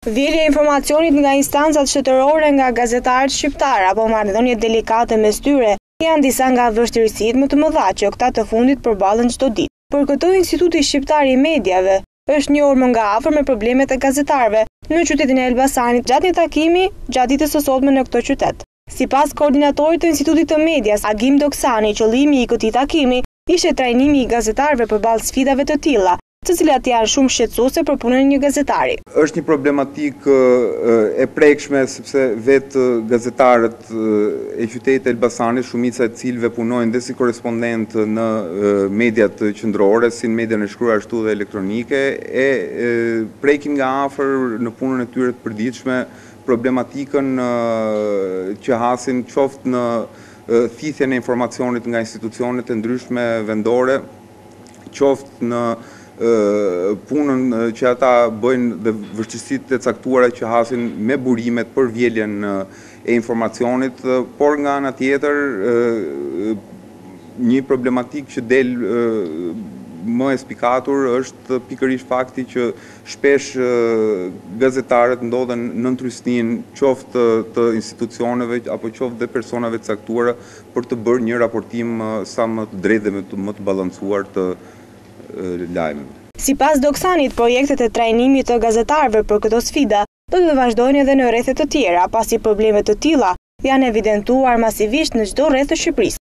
Vjedhja e informacionit nga instancat shtetërore nga gazetarët shqiptar apo marrëdhënie delikate mes tyre janë disa nga vështirësitë më të mëdha që këta të fundit përballen çdo ditë. Për këtë, Instituti Shqiptar i Mediave është njohur më nga afër me problemet e gazetarëve në qytetin e Elbasanit gjatë një takimi gjatë ditës së sotme në këtë qytet. Sipas koordinatorit të Institutit të Medias, Agim Doksani, qëllimi i këtij takimi ishte trajnimi i gazetarëve përballë sfidave të tilla, të cilat janë shumë shqetësuese për punën e një gazetari. Është një problematikë e prekshme sepse vetë gazetarët e qytetit Elbasanit, shumica e cilëve punojnë dhe si korrespondent në mediat qendrore, si në median e shkruar ashtu dhe elektronike, prekin nga afër në punën e tyre të përditshme problematikën që hasin qoftë në thithjen e informacionit nga institucionet e ndryshme vendore, qoftë në punën që ata bëjnë dhe vështirësitë e caktuara që hasin me burimet për vjeljen e informacionit, por nga ana tjetër një problematikë që del më e spikatur është pikërisht fakti që shpesh gazetarët ndodhen në ndrysninë qoftë të institucioneve apo qoftë dhe personave të caktuara për të bërë një raportim sa më të drejtë dhe më të balancuar të lajmeve. Sipas Doksanit, projektet e trajnimit të gazetarëve për këto sfida do të vazhdojnë edhe në rrethet të tjera, pasi probleme të tilla janë evidentuar masivisht në çdo rreth të Shqipërisë.